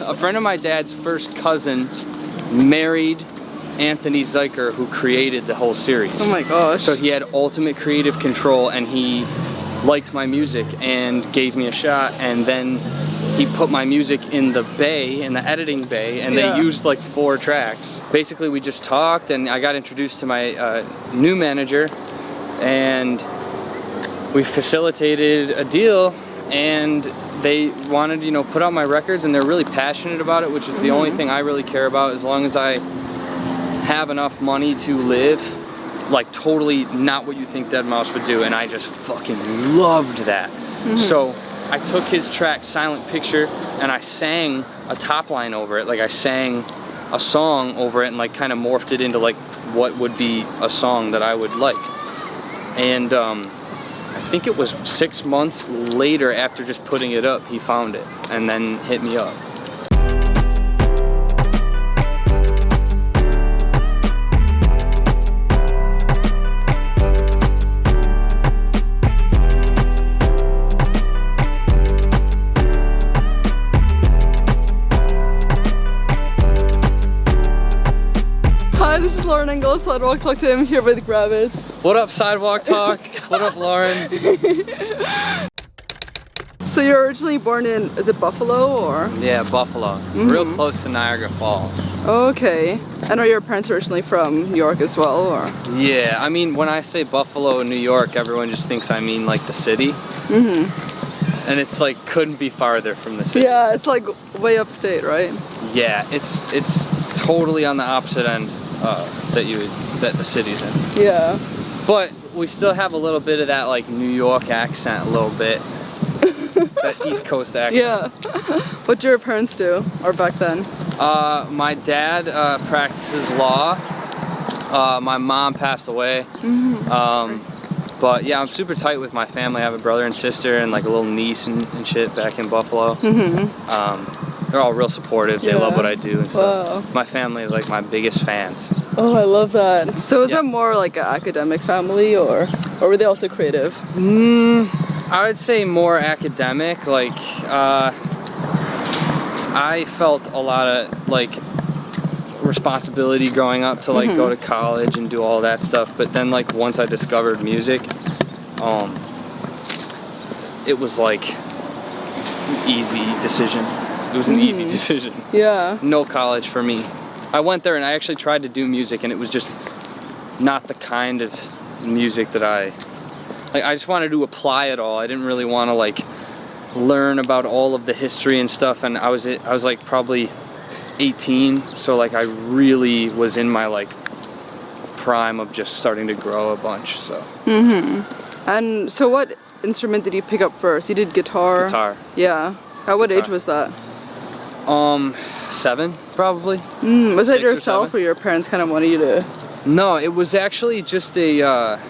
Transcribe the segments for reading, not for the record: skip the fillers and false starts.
a friend of my dad's first cousin married Anthony Zeiker, who created the whole series. Oh my gosh. So he had ultimate creative control, and he liked my music and gave me a shot, and then he put my music in the bay, in the editing bay, and they used like 4 tracks. Basically we just talked, and I got introduced to my new manager, and we facilitated a deal, and they wanted, you know, put out my records, and they're really passionate about it, which is the only thing I really care about. As long as I have enough money to live, like totally not what you think Deadmau5 would do, and I just fucking loved that. So I took his track Silent Picture and I sang a top line over it, like I sang a song over it and like kind of morphed it into like what would be a song that I would like. And I think it was 6 months later after just putting it up, he found it and then hit me up. Hi, this is Lauren Engel, Sidewalk Talk to him here with GRABBITZ. What up, Sidewalk Talk? What up, Lauren? So you're originally born in, is it Buffalo or? Yeah, Buffalo. Real close to Niagara Falls. Okay. And are your parents originally from New York as well, or? Yeah, I mean, when I say Buffalo, New York, everyone just thinks I mean like the city. And it's like, couldn't be farther from the city. Yeah, it's like way upstate, right? Yeah, it's totally on the opposite end that the city's in. Yeah. But we still have a little bit of that like New York accent, a little bit. That East Coast accent. Yeah. What did your parents do, or back then? My dad practices law. My mom passed away. But yeah, I'm super tight with my family. I have a brother and sister and like a little niece and shit back in Buffalo. They're all real supportive. They love what I do and stuff. Wow. My family is like my biggest fans. Oh, I love that. So is that more like an academic family, or were they also creative? I would say more academic. Like, I felt a lot of like responsibility growing up to like go to college and do all that stuff. But then like once I discovered music, it was like an easy decision. It was an easy decision. Yeah. No college for me. I went there and I actually tried to do music, and it was just not the kind of music that I just wanted to apply it all. I didn't really want to like learn about all of the history and stuff, and I was like probably 18, so like I really was in my like prime of just starting to grow a bunch. So And so what instrument did you pick up first? You did guitar? Guitar. Yeah. At what age was that? 7 probably. Was that 6 or yourself, 7? or your parents kind of wanted you to? No, it was actually just a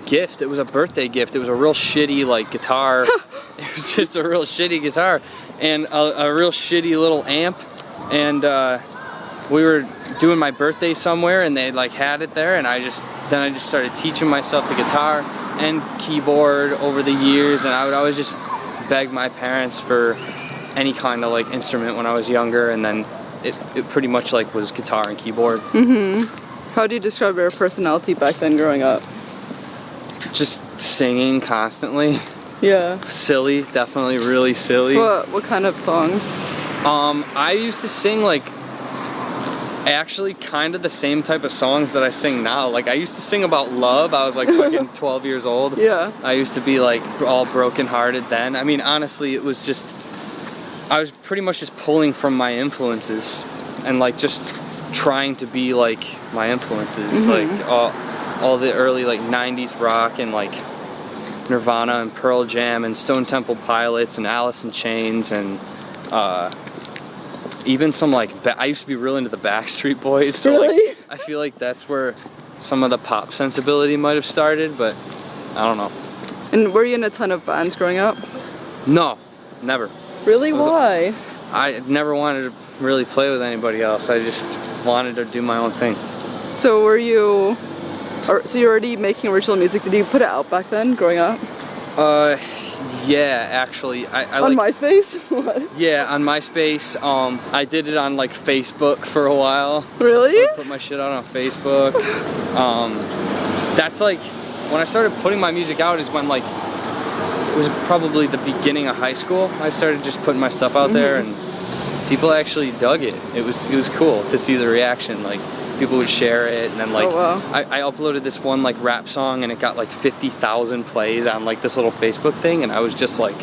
gift. It was a birthday gift. It was a real shitty like guitar. It was just a real shitty guitar and a real shitty little amp. And we were doing my birthday somewhere, and they like had it there, and I just started teaching myself the guitar and keyboard over the years, and I would always just beg my parents for any kind of like instrument when I was younger, and then it pretty much like was guitar and keyboard. How do you describe your personality back then growing up? Just singing constantly. Yeah. Silly, definitely really silly. What kind of songs? I used to sing like actually kind of the same type of songs that I sing now. Like I used to sing about love. I was like fucking 12 years old. Yeah. I used to be like all brokenhearted then. I mean, honestly, it was just, I was pretty much just pulling from my influences and like just trying to be like my influences. Like all the early like 90s rock and like Nirvana and Pearl Jam and Stone Temple Pilots and Alice in Chains and even some like, I used to be real into the Backstreet Boys. So Really? like, I feel like that's where some of the pop sensibility might have started, but I don't know. And were you in a ton of bands growing up? No, never. Really? Why? I never wanted to really play with anybody else. I just wanted to do my own thing. So so you're already making original music. Did you put it out back then, growing up? Yeah, actually, I On like, MySpace? What? yeah, on MySpace. I did it on like Facebook for a while. Really? I put my shit out on Facebook. That's like when I started putting my music out is when like it was probably the beginning of high school. I started just putting my stuff out there, and people actually dug it. It was cool to see the reaction. Like people would share it, and then like I uploaded this one like rap song, and it got like 50,000 plays on like this little Facebook thing, and I was just like,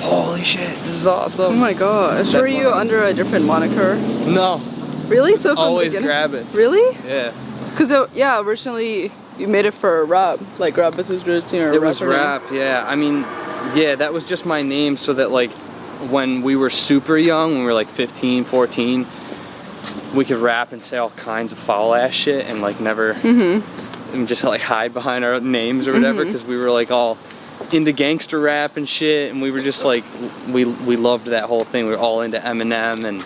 holy shit, this is awesome. Oh my gosh. Were you under a different moniker? No. Really? So from Always the beginning? GRABBITZ. Really? Yeah. Because yeah, originally you made it for rap. Like GRABBITZ was originally a It was rapper name. rap, yeah. I mean, yeah, that was just my name so that like when we were super young, when we were like 15, 14, we could rap and say all kinds of foul ass shit and like never and just like hide behind our names or whatever, because we were like all into gangster rap and shit, and we were just like we loved that whole thing. We were all into Eminem, and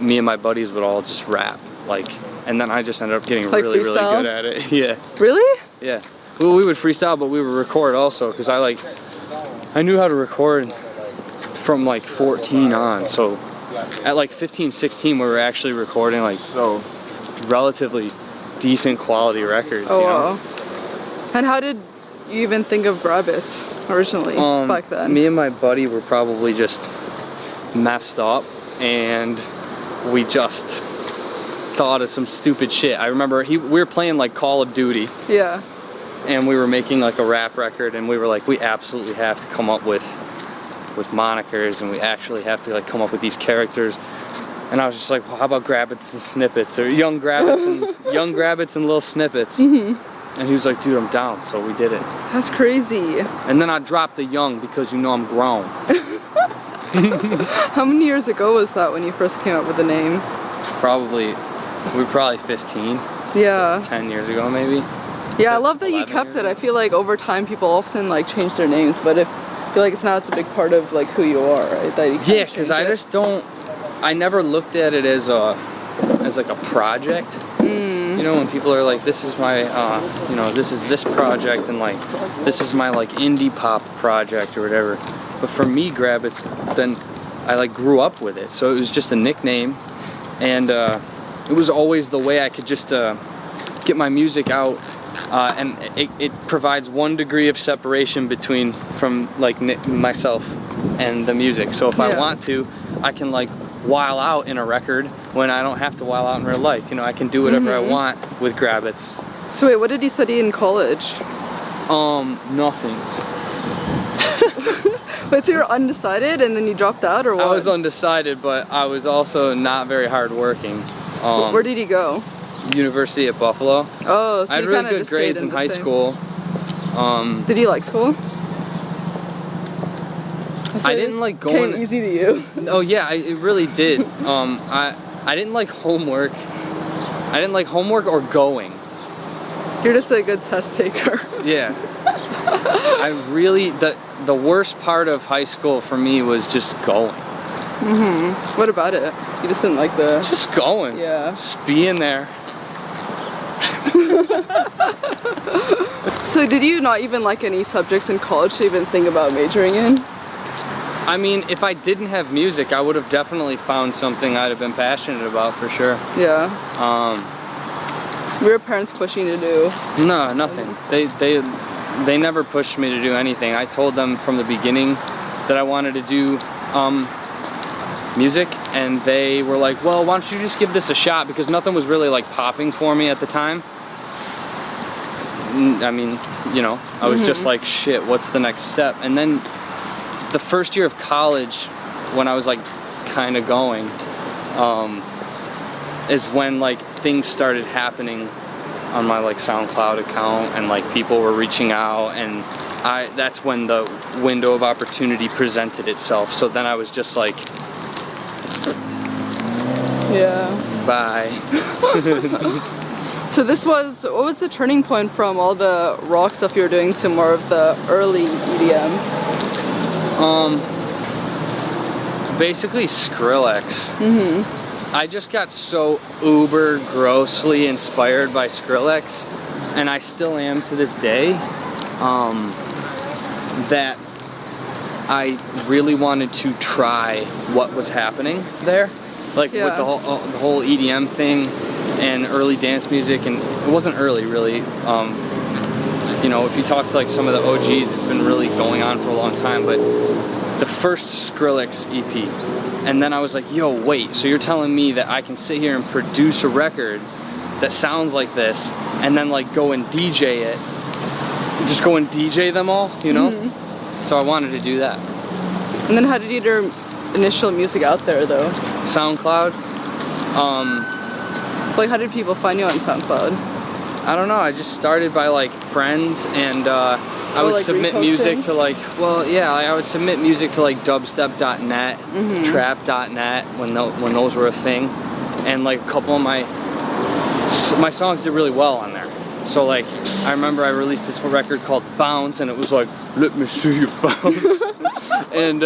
me and my buddies would all just rap like, and then I just ended up getting like really freestyle? good at it. Yeah. Really? Yeah. Well, we would freestyle, but we would record also, because I knew how to record from like 14 on, so at like 15, 16 we were actually recording like relatively decent quality records, Oh you know? wow. And how did you even think of GRABBITZ originally back then? Me and my buddy were probably just messed up, and we just thought of some stupid shit. I remember we were playing like Call of Duty. Yeah. And we were making like a rap record, and we were like, we absolutely have to come up with monikers, and we actually have to like come up with these characters. And I was just like, well, how about GRABBITZ and Snippets, or Young GRABBITZ and Little Snippets. And he was like, dude, I'm down, so we did it. That's crazy. And then I dropped the young because you know I'm grown. How many years ago was that when you first came up with the name? We were probably 15. Yeah. 10 years ago maybe. Yeah, I love that you kept it. I feel like over time people often like change their names, but I feel like it's a big part of like who you are, right? That you Yeah, because I just don't. I never looked at it as like a project. You know, when people are like, this is my, you know, this is this project, and like, this is my like indie pop project or whatever. But for me, GRABBITZ, then I like grew up with it, so it was just a nickname, and it was always the way I could just get my music out. And it provides 1 degree of separation from like myself and the music. So if I want to, I can like while out in a record when I don't have to while out in real life. You know, I can do whatever I want with GRABBITZ. So wait, what did you study in college? Nothing. Wait, so you were undecided and then you dropped out, or what? I was undecided, but I was also not very hardworking. Where did you go? University at Buffalo. Oh, so I had you really kind of good just grades stayed in the high same. school. Did you like school? I didn't like going. Came easy to you. Oh yeah, it really did. I didn't like homework. I didn't like homework or going. You're just a good test taker. Yeah. I really the worst part of high school for me was just going. What about it? You just didn't like the... Just going. Yeah. Just being there. So did you not even like any subjects in college to even think about majoring in? I mean, if I didn't have music, I would have definitely found something I'd have been passionate about for sure. Yeah. Were your parents pushing you to do? No, nothing. They never pushed me to do anything. I told them from the beginning that I wanted to do music, and they were like, well, why don't you just give this a shot, because nothing was really like popping for me at the time. I mean, you know, I was just like, shit, what's the next step? And then the first year of college, when I was like kind of going, is when like things started happening on my like SoundCloud account, and like people were reaching out, and that's when the window of opportunity presented itself. So then I was just like, yeah. bye. So what was the turning point from all the rock stuff you were doing to more of the early EDM? Basically Skrillex. I just got so uber grossly inspired by Skrillex, and I still am to this day, that I really wanted to try what was happening there, like with the whole EDM thing and early dance music. And it wasn't early, really. You know, if you talk to like some of the OGs, it's been really going on for a long time. But the first Skrillex EP, and then I was like, yo, wait, so you're telling me that I can sit here and produce a record that sounds like this, and then like go and DJ it, just go and DJ them all, you know? So I wanted to do that. And then how did you get your initial music out there though? SoundCloud. Like how did people find you on SoundCloud? I don't know, I just started by like friends, and I would like submit music to like, well, yeah, I would submit music to like dubstep.net, trap.net, when those were a thing, and like a couple of my songs did really well on there. So like, I remember I released this record called Bounce, and it was like, let me see you bounce, and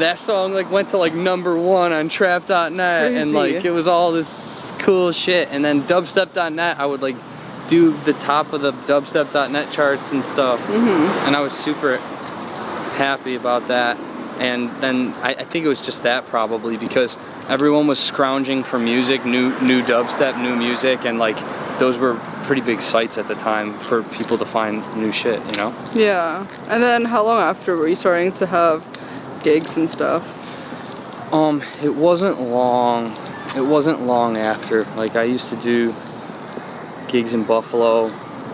that song like went to like #1 on trap.net, and like it was all this cool shit. And then dubstep.net, I would like do the top of the dubstep.net charts and stuff, and I was super happy about that. And then I think it was just that, probably because everyone was scrounging for music, new dubstep, new music, and like those were pretty big sites at the time for people to find new shit, you know? Yeah. And then how long after were you starting to have gigs and stuff? It wasn't long. It wasn't long after. Like I used to do gigs in Buffalo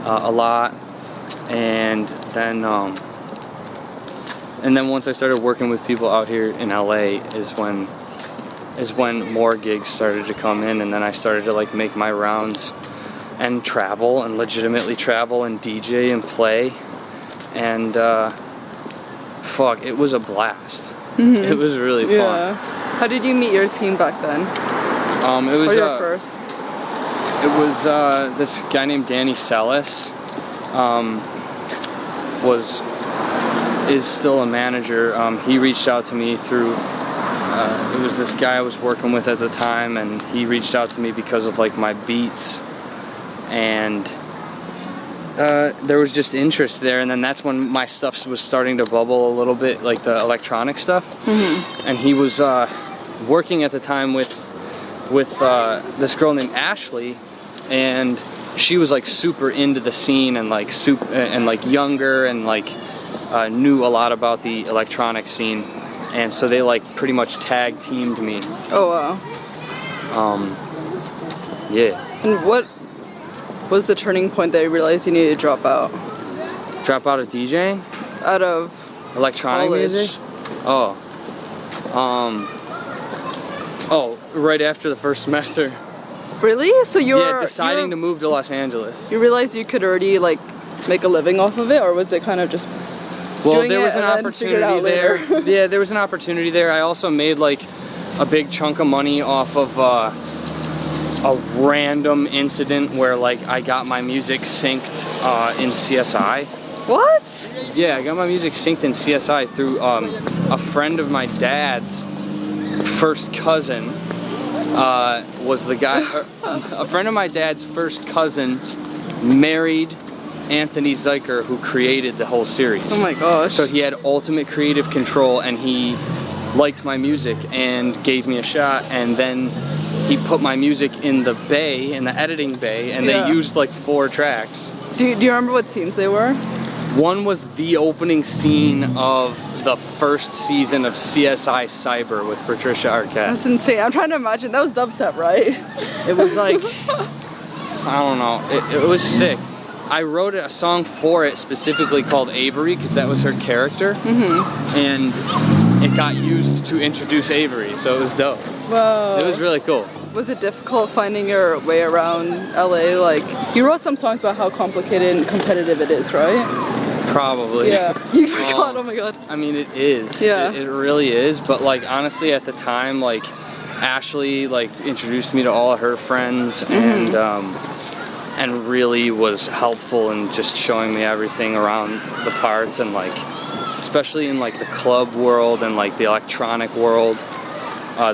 a lot, and then once I started working with people out here in LA is when more gigs started to come in, and then I started to like make my rounds and travel, and legitimately travel and DJ and play, and fuck, it was a blast. It was really fun. How did you meet your team back then? It was your first. It was this guy named Danny Sellis. Is still a manager. He reached out to me through. It was this guy I was working with at the time, and he reached out to me because of like my beats, and there was just interest there. And then that's when my stuff was starting to bubble a little bit, like the electronic stuff. And he was working at the time with this girl named Ashley, and she was like super into the scene, and like like younger, and like knew a lot about the electronic scene, and so they like pretty much tag teamed me. Oh wow. Yeah. And what was the turning point that you realized you needed to drop out? Drop out of DJing? Out of electronic college. music? Oh. Oh, right after the first semester. Really? So you were deciding to move to Los Angeles. You realized you could already like make a living off of it, or was it kind of just well, there was an opportunity there. Yeah, there was an opportunity there. I also made like a big chunk of money off of a random incident where like I got my music synced in CSI. What? Yeah, I got my music synced in CSI through a friend of my dad's first cousin. Was the guy, a friend of my dad's first cousin married Anthony Zeiker, who created the whole series. Oh my gosh. So he had ultimate creative control, and he liked my music and gave me a shot, and then he put my music in the bay, in the editing bay, and they used like 4 tracks. Do you remember what scenes they were? One was the opening scene of the first season of CSI Cyber with Patricia Arquette. That's insane. I'm trying to imagine. That was dubstep, right? It was like, I don't know, it was sick. I wrote a song for it specifically called Avery, because that was her character, and it got used to introduce Avery, so it was dope. Whoa. It was really cool. Was it difficult finding your way around LA? Like, you wrote some songs about how complicated and competitive it is, right? Probably. Yeah. You forgot, oh my god. I mean, it is. Yeah. It really is, but like, honestly, at the time, like, Ashley, like, introduced me to all of her friends, and really was helpful in just showing me everything around the parts, and like, especially in like the club world and like the electronic world.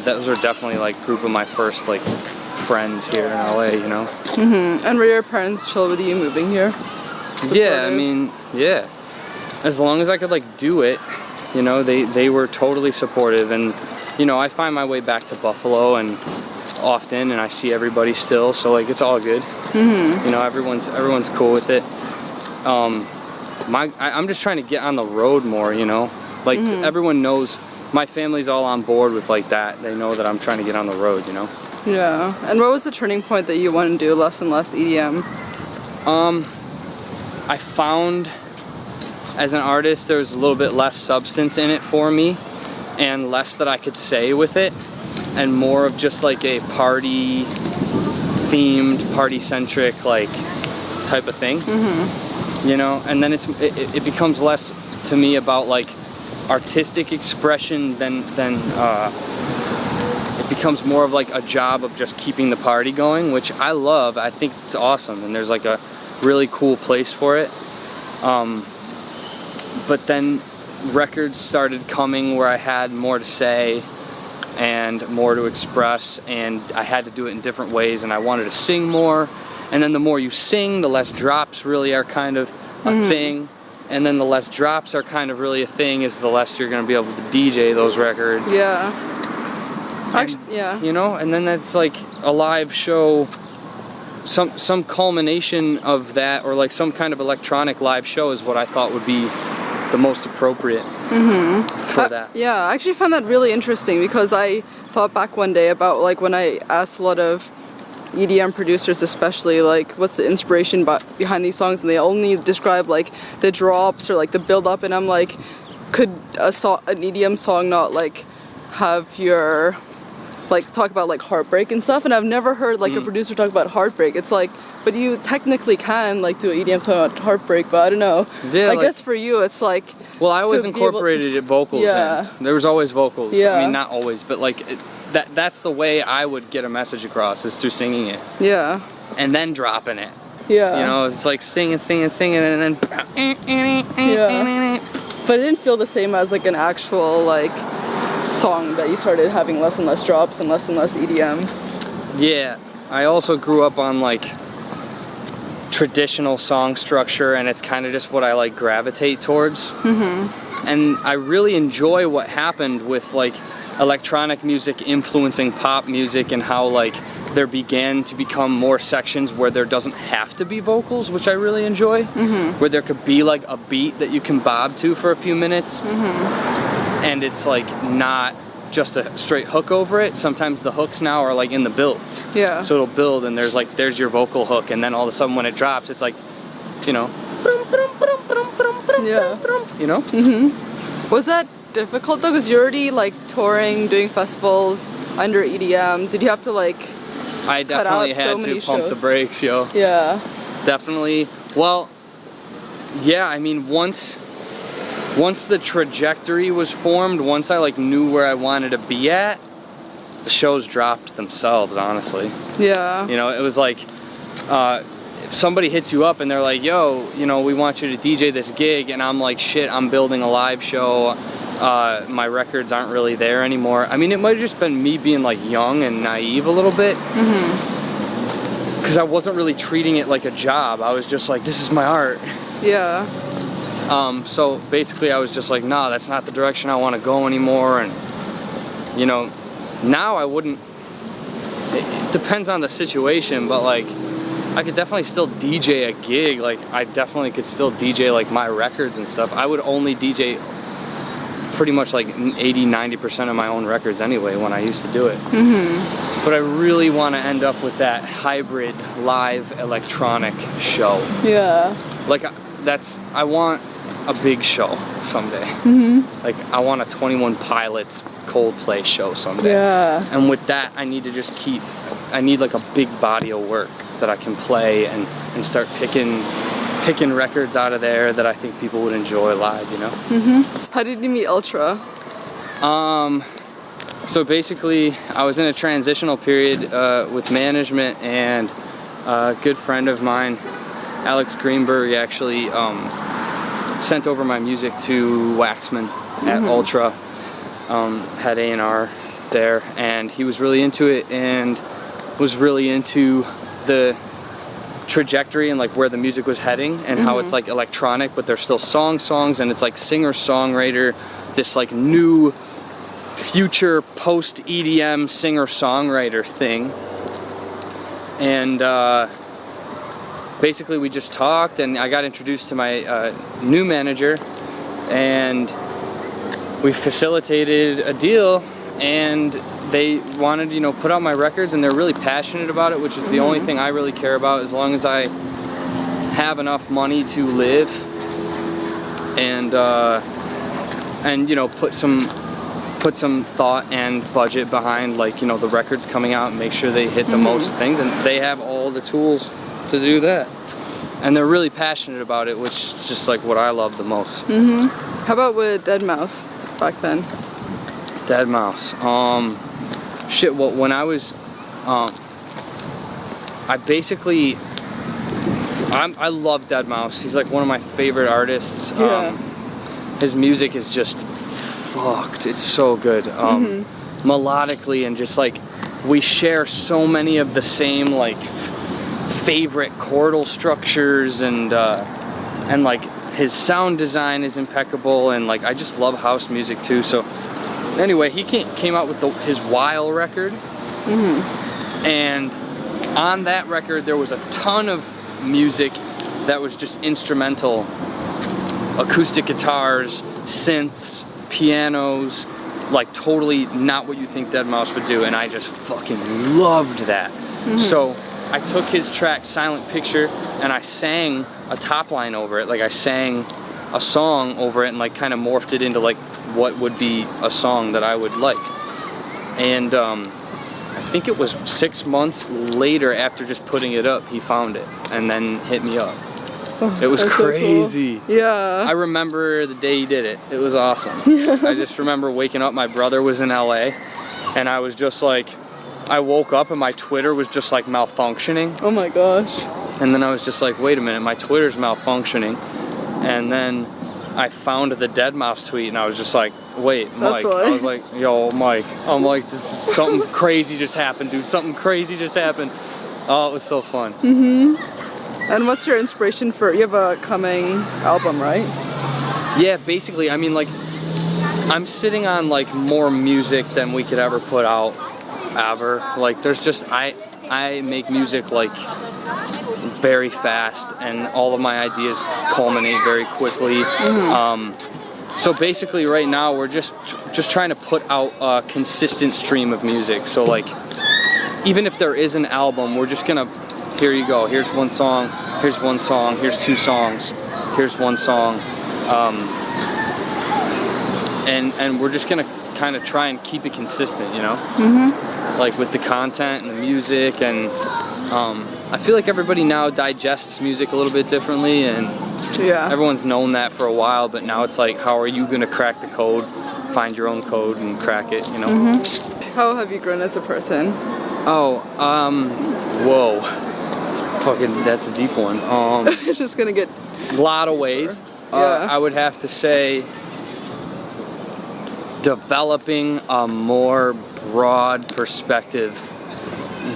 Those were definitely like group of my first like friends here in LA, you know? And were your parents chill with you moving here? Yeah, I mean, yeah. As long as I could like do it, You know, they were totally supportive, and you know, I find my way back to Buffalo and often, and I see everybody still, so like it's all good. You know, everyone's cool with it. I'm just trying to get on the road more, you know, like everyone knows, my family's all on board with like that. They know that I'm trying to get on the road, you know. Yeah. And what was the turning point that you wanted to do less and less EDM? I found as an artist there was a little bit less substance in it for me, and less that I could say with it, and more of just like a party themed, party centric like type of thing. You know, and then it becomes less to me about like artistic expression than it becomes more of like a job of just keeping the party going, which I love. I think it's awesome, and there's like a really cool place for it. But then records started coming where I had more to say and more to express, and I had to do it in different ways, and I wanted to sing more. And then the more you sing, the less drops really are kind of a thing. And then the less drops are kind of really a thing, is the less you're going to be able to DJ those records. Yeah. And, you know, and then that's like a live show, some culmination of that, or like some kind of electronic live show is what I thought would be the most appropriate for that. Yeah, I actually found that really interesting, because I thought back one day about like when I asked a lot of EDM producers especially, like what's the inspiration behind these songs, and they only describe like the drops or like the build up, and I'm like, could an EDM song not like have your like talk about like heartbreak and stuff? And I've never heard like a producer talk about heartbreak. It's like, but you technically can like do an EDM song about heartbreak, but I don't know. Yeah, I guess for you it's like, well, I always incorporated vocals in. There was always vocals. I mean, not always, but like that's the way I would get a message across, is through singing it. Yeah. And then dropping it. Yeah. You know, it's like singing, and then But it didn't feel the same as like an actual like song that you started having less and less drops and less EDM. Yeah. I also grew up on like traditional song structure, and it's kind of just what I like gravitate towards. And I really enjoy what happened with like electronic music influencing pop music, and how like there began to become more sections where there doesn't have to be vocals, which I really enjoy, where there could be like a beat that you can bob to for a few minutes, and it's like not just a straight hook over it. Sometimes the hooks now are like in the builds, so it'll build, and there's your vocal hook, and then all of a sudden when it drops, it's like, you know, you know. Was that difficult though, because you're already like touring, doing festivals under EDM? Did you have to like I definitely had to pump the brakes, yo. Yeah. Definitely. Well, yeah, I mean, once the trajectory was formed, once I like knew where I wanted to be at, the shows dropped themselves, honestly. Yeah. You know, it was like if somebody hits you up and they're like, yo, you know, we want you to DJ this gig, and I'm like, shit, I'm building a live show. My records aren't really there anymore. I mean, it might have just been me being like young and naive a little bit, because I wasn't really treating it like a job. I was just like, this is my art. Yeah. So basically I was just like, nah, that's not the direction I want to go anymore. And you know, now I wouldn't, it depends on the situation, but like I could definitely still DJ a gig. Like I definitely could still DJ like my records and stuff. I would only DJ pretty much like 80-90% of my own records anyway when I used to do it. But I really want to end up with that hybrid live electronic show. Yeah. Like I want a big show someday. Like I want a 21 Pilots Coldplay show someday. Yeah. And with that, I need to just I need like a big body of work that I can play and start picking records out of there that I think people would enjoy live, you know? How did you meet Ultra? So basically, I was in a transitional period with management, and a good friend of mine, Alex Greenberg, actually sent over my music to Waxman at Ultra, had A&R there, and he was really into it and was really into the trajectory and like where the music was heading, and how it's like electronic but they're still songs, and it's like singer-songwriter this like new future post EDM singer-songwriter thing, and basically we just talked, and I got introduced to my new manager, and we facilitated a deal, and they wanted, you know, put out my records, and they're really passionate about it, which is the only thing I really care about. As long as I have enough money to live, and you know, put some thought and budget behind, like, you know, the records coming out, and make sure they hit the most things, and they have all the tools to do that, and they're really passionate about it, which is just like what I love the most. How about with Deadmau5 back then? Deadmau5, shit, well, when I was, I basically, I love Deadmau5. He's like one of my favorite artists. His music is just fucked. It's so good. Melodically, and just like, we share so many of the same like favorite chordal structures, and like his sound design is impeccable, and like I just love house music too. So anyway, he came out with his While record, and on that record there was a ton of music that was just instrumental, acoustic guitars, synths, pianos, like totally not what you think Deadmau5 would do, and I just fucking loved that. So I took his track Silent Picture, and I sang a top line over it. Like, I sang a song over it, and like kind of morphed it into like what would be a song that I would like. And I think it was 6 months later, after just putting it up, he found it and then hit me up. It was crazy. So cool. Yeah. I remember the day he did it. It was awesome. I just remember waking up, my brother was in LA, and I was just like, I woke up and my Twitter was just like malfunctioning. Oh my gosh. And then I was just like, wait a minute, my Twitter's malfunctioning. And then I found the Deadmau5 tweet, and I was just like, wait, Mike. I was like, yo, Mike. I'm like, this is something crazy just happened, dude. Something crazy just happened. Oh, it was so fun. And what's your inspiration for, you have a coming album, right? Yeah, basically, I mean, like, I'm sitting on like more music than we could ever put out, ever. Like, there's just, I make music like very fast, and all of my ideas culminate very quickly. So basically right now we're just trying to put out a consistent stream of music. So like, even if there is an album, we're just gonna, here you go, here's one song, here's one song, here's two songs, here's one song, and we're just gonna kind of try and keep it consistent, you know? Like with the content and the music, and I feel like everybody now digests music a little bit differently, and everyone's known that for a while, but now it's like, how are you gonna crack the code, find your own code and crack it, you know? How have you grown as a person? Oh, whoa. Fucking, that's a deep one. It's just gonna get a lot of ways. I would have to say developing a more broad perspective,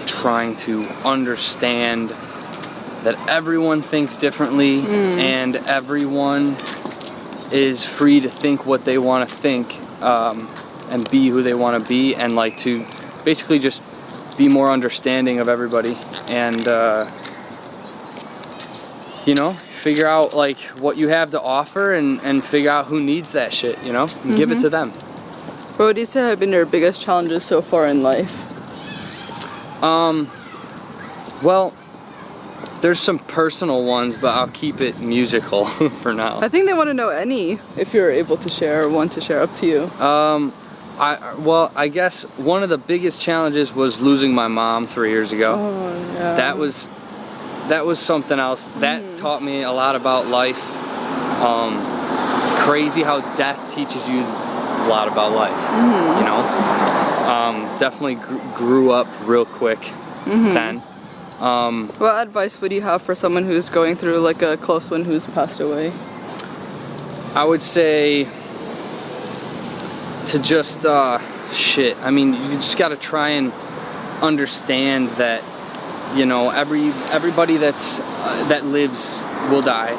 trying to understand that everyone thinks differently, and everyone is free to think what they want to think, and be who they want to be, and like to basically just be more understanding of everybody, and you know, figure out like what you have to offer, and figure out who needs that shit, you know, and give it to them. What would you say have been your biggest challenges so far in life? Well, there's some personal ones, but I'll keep it musical for now. I think they want to know any, if you're able to share or want to share, up to you. Well, I guess one of the biggest challenges was losing my mom 3 years ago. Oh, yeah. That was something else. That taught me a lot about life. It's crazy how death teaches you a lot about life, you know? Definitely grew up real quick then. What advice would you have for someone who's going through like a close one who's passed away? I would say to just, shit, I mean, you just gotta try and understand that, you know, everybody that lives will die.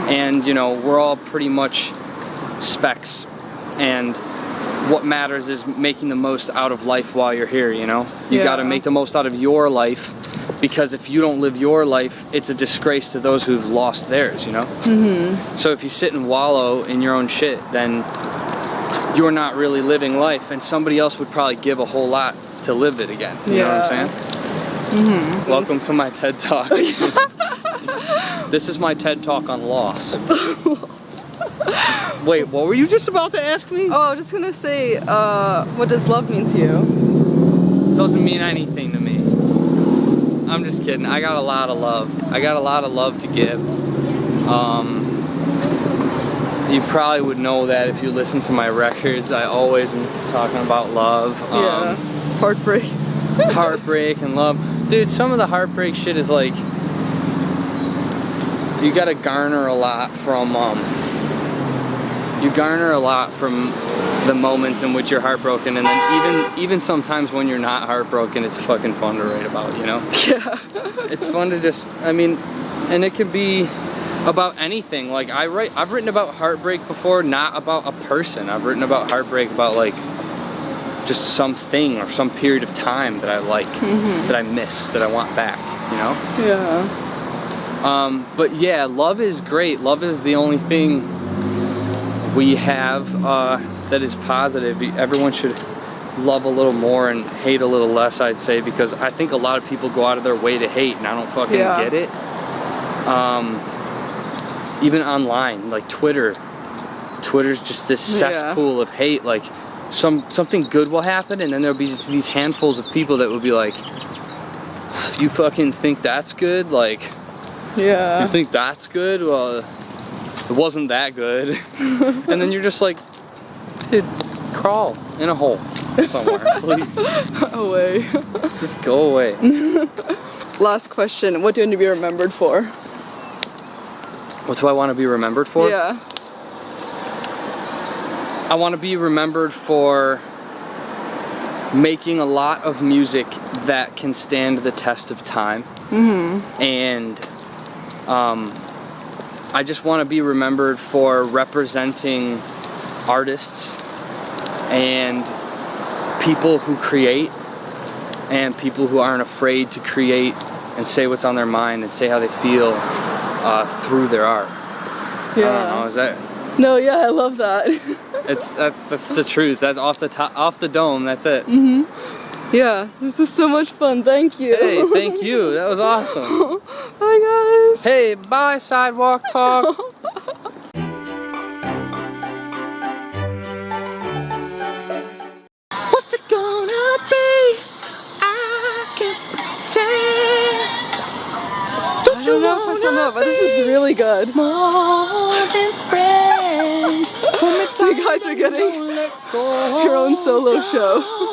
And, you know, we're all pretty much specks. and what matters is making the most out of life while you're here, you know? You gotta make the most out of your life, because if you don't live your life, it's a disgrace to those who've lost theirs, you know? So if you sit and wallow in your own shit, then you're not really living life, and somebody else would probably give a whole lot to live it again. You know what I'm saying? Welcome to my TED Talk. This is my TED Talk on loss. Wait, what were you just about to ask me? Oh, I was just gonna say, what does love mean to you? Doesn't mean anything to me. I'm just kidding. I got a lot of love. I got a lot of love to give. You probably would know that if you listen to my records. I always am talking about love. Heartbreak. Heartbreak and love. Dude, some of the heartbreak shit is like, you gotta garner a lot from, the moments in which you're heartbroken, and then even sometimes when you're not heartbroken, it's fucking fun to write about, you know? Yeah. It's fun to just, I mean, and it could be about anything. Like I've written about heartbreak before, not about a person. I've written about heartbreak about like just something or some period of time that I like, that I miss, that I want back, you know? Yeah. But yeah, love is great. Love is the only thing we have that is positive. Everyone should love a little more and hate a little less, I'd say, because I think a lot of people go out of their way to hate, and I don't fucking get it. Even online, like Twitter's just this cesspool of hate. Like something good will happen, and then there'll be just these handfuls of people that will be like, you fucking think that's good? Like, you think that's good? Well, it wasn't that good. And then you're just like, dude, crawl in a hole somewhere, please. Away. Just go away. Last question, what do you want to be remembered for? What do I want to be remembered for? Yeah. I want to be remembered for making a lot of music that can stand the test of time. And I just want to be remembered for representing artists and people who create and people who aren't afraid to create and say what's on their mind and say how they feel through their art. I don't know, is that? No, yeah, I love that. That's the truth. That's off the dome. That's it. Yeah, this was so much fun. Thank you. Hey, thank you. That was awesome. Bye, guys. Hey, bye, Sidewalk Talk. What's it gonna be? I can't pretend. I don't know if I still know, but this is really good. More than friends. You guys are getting your own solo show.